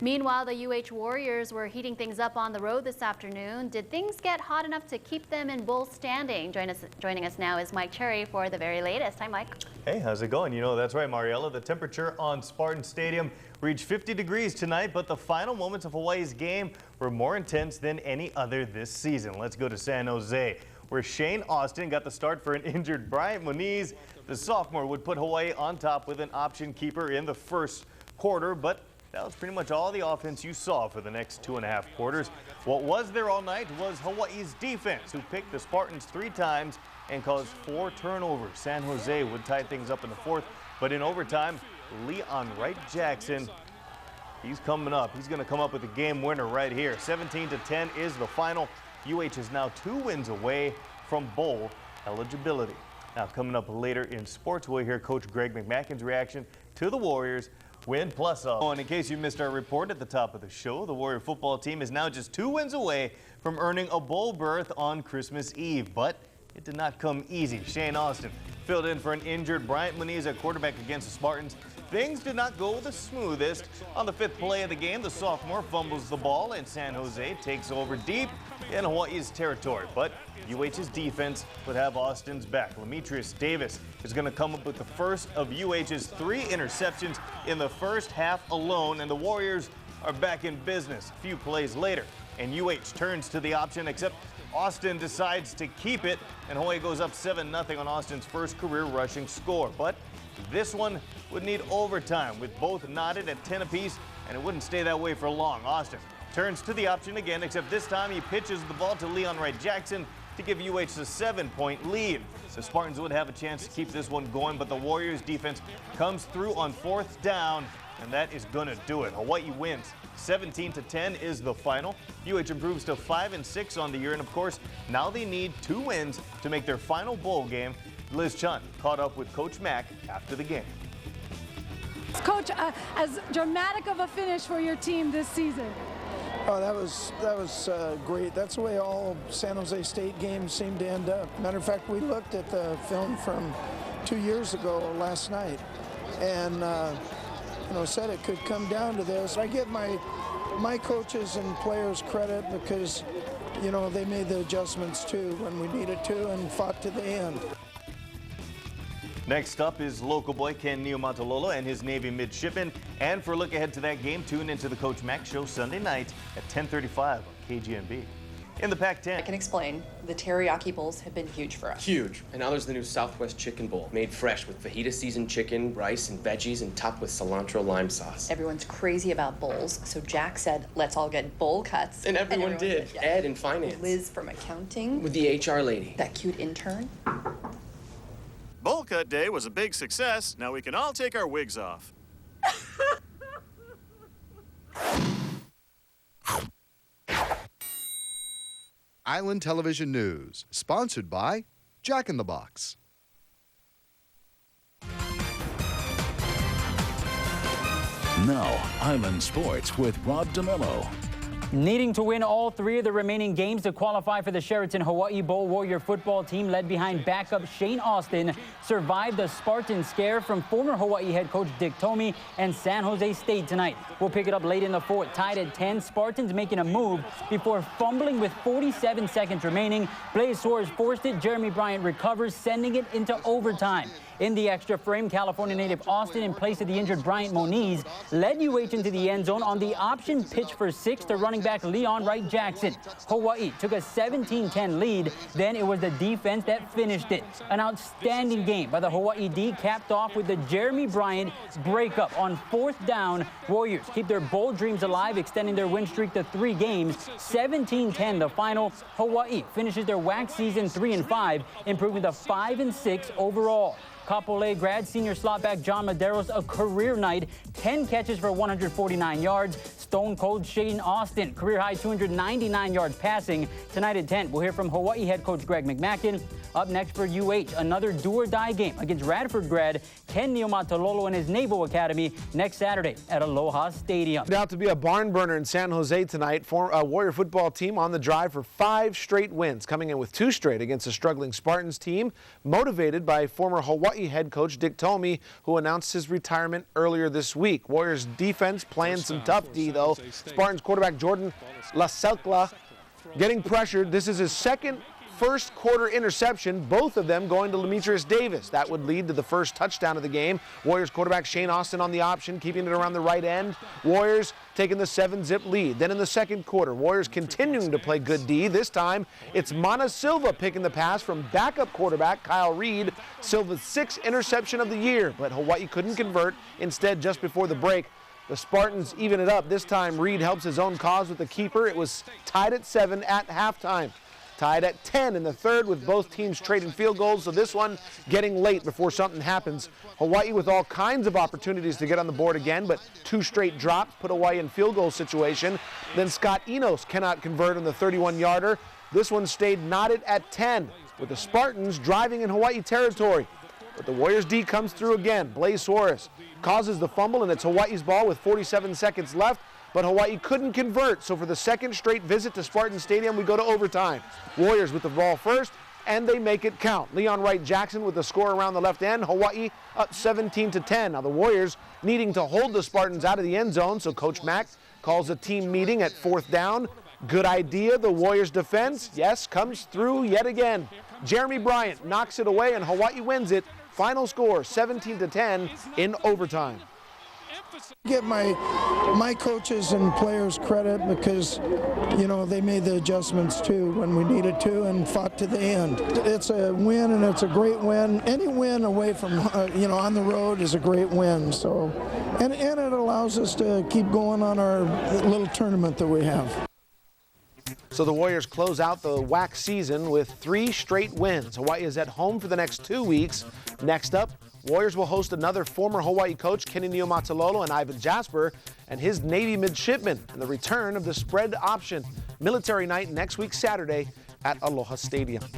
Meanwhile, the UH Warriors were heating things up on the road this afternoon. Did things get hot enough to keep them in bowl standing? Joining us now is Mike Cherry for the very latest. Hi, Mike. Hey, how's it going? You know, that's right, Mariella. The temperature on Spartan Stadium reached 50 degrees tonight, but the final moments of Hawaii's game were more intense than any other this season. Let's go to San Jose, where Shane Austin got the start for an injured Bryant Moniz. The sophomore would put Hawaii on top with an option keeper in the first quarter, but that was pretty much all the offense you saw for the next 2.5 quarters. What was there all night was Hawaii's defense, who picked the Spartans 3 times and caused 4 turnovers. San Jose would tie things up in the 4th, but in overtime, Leon Wright-Jackson, he's coming up. He's going to come up with a game winner right here. 17-10 is the final. UH is now 2 wins away from bowl eligibility. Now, coming up later in sports, we'll hear Coach Greg McMackin's reaction to the Warriors win plus all. Oh, and in case you missed our report at the top of the show, the Warrior football team is now just 2 wins away from earning a bowl berth on Christmas Eve. But it did not come easy. Shane Austin filled in for an injured Bryant Moniz at quarterback against the Spartans. Things did not go the smoothest. On the 5th play of the game, the sophomore fumbles the ball and San Jose takes over deep in Hawaii's territory. But UH's defense would have Austin's back. Demetrius Davis is going to come up with the first of UH's 3 interceptions in the first half alone, and the Warriors are back in business a few plays later. And UH turns to the option, except Austin decides to keep it, and Hawaii goes up 7-0 on Austin's first career rushing score. But this one would need overtime, with both knotted at 10 apiece, and it wouldn't stay that way for long. Austin turns to the option again, except this time he pitches the ball to Leon Wright-Jackson to give UH a 7-point lead. The Spartans would have a chance to keep this one going, but the Warriors defense comes through on 4th down, and that is going to do it. Hawaii wins. 17-10 is the final. UH improves to 5-6 on the year, and of course, now they need 2 wins to make their final bowl game. Liz Chun caught up with Coach Mack after the game. Coach, as dramatic of a finish for your team this season. Oh, that was great. That's the way all San Jose State games seem to end up. Matter of fact, we looked at the film from 2 years ago last night, and said it could come down to this. I give my coaches and players credit because, they made the adjustments too when we needed to and fought to the end. Next up is local boy Ken Neomatololo and his Navy midshipmen. And for a look ahead to that game, tune into the Coach Mack Show Sunday night at 10:35 on KGNB. In the Pac-10. I can explain. The teriyaki bowls have been huge for us. Huge. And now there's the new Southwest Chicken Bowl, made fresh with fajita seasoned chicken, rice, and veggies, and topped with cilantro lime sauce. Everyone's crazy about bowls, so Jack said, let's all get bowl cuts. And everyone did. Yeah. Ed in finance. Liz from accounting. With the HR lady. That cute intern. Bowl cut day was a big success. Now we can all take our wigs off. Island Television News, sponsored by Jack in the Box. Now, Island Sports with Rob DeMello. Needing to win all 3 of the remaining games to qualify for the Sheraton Hawaii Bowl, Warrior football team led behind backup Shane Austin survived the Spartan scare from former Hawaii head coach Dick Tomey and San Jose State tonight. We'll pick it up late in the 4th, tied at 10. Spartans making a move before fumbling with 47 seconds remaining. Blaze Suarez forced it. Jeremy Bryant recovers, sending it into overtime. In the extra frame, California native Austin, in place of the injured Bryant Moniz, led UH into the end zone on the option pitch for 6 to running back Leon Wright-Jackson. Hawaii took a 17-10 lead. Then it was the defense that finished it. An outstanding game by the Hawaii D, capped off with the Jeremy Bryant breakup on 4th down. Warriors keep their bowl dreams alive, extending their win streak to 3 games. 17-10 the final. Hawaii finishes their WAC season 3-5, improving to 5-6 overall. Kapolei grad senior slot back John Medeiros, a career night, 10 catches for 149 yards. Stone cold Shane Austin, career high 299 yards passing. Tonight at 10, we'll hear from Hawaii head coach Greg McMackin. Up next for UH, another do-or-die game against Radford grad Ken Neomatololo and his Naval Academy next Saturday at Aloha Stadium. Turned out to be a barn burner in San Jose tonight. Warrior football team on the drive for 5 straight wins, coming in with 2 straight against a struggling Spartans team, motivated by former Hawaii head coach Dick Tomey, who announced his retirement earlier this week. Warriors defense playing some tough D, though. Spartans quarterback Jordan Laselkla getting pressured. This is his second first quarter interception, both of them going to Demetrius Davis. That would lead to the first touchdown of the game. Warriors quarterback Shane Austin on the option, keeping it around the right end. Warriors taking the 7-zip lead. Then in the second quarter, Warriors continuing to play good D. This time, it's Mana Silva picking the pass from backup quarterback Kyle Reed. Silva's 6th interception of the year, but Hawaii couldn't convert. Instead, just before the break, the Spartans even it up. This time, Reed helps his own cause with the keeper. It was tied at 7 at halftime. Tied at 10 in the third with both teams trading field goals, so this one getting late before something happens. Hawaii with all kinds of opportunities to get on the board again, but 2 straight drops put Hawaii in field goal situation. Then Scott Enos cannot convert on the 31-yarder. This one stayed knotted at 10 with the Spartans driving in Hawaii territory. But the Warriors D comes through again. Blaze Suarez causes the fumble, and it's Hawaii's ball with 47 seconds left. But Hawaii couldn't convert, so for the second straight visit to Spartan Stadium, we go to overtime. Warriors with the ball first, and they make it count. Leon Wright-Jackson with the score around the left end. Hawaii up 17-10. Now the Warriors needing to hold the Spartans out of the end zone, so Coach Mack calls a team meeting at 4th down. Good idea. The Warriors defense, yes, comes through yet again. Jeremy Bryant knocks it away, and Hawaii wins it. Final score 17-10 in overtime. Give my coaches and players credit because, you know, they made the adjustments too when we needed to and fought to the end. It's a win, and it's a great win. Any win away from, you know, on the road is a great win. So, and it allows us to keep going on our little tournament that we have. So the Warriors close out the WAC season with 3 straight wins. Hawaii is at home for the next 2 weeks. Next up, Warriors will host another former Hawaii coach, Kenny Niumatalolo, and Ivan Jasper, and his Navy midshipmen, and the return of the spread option. Military night next week, Saturday, at Aloha Stadium.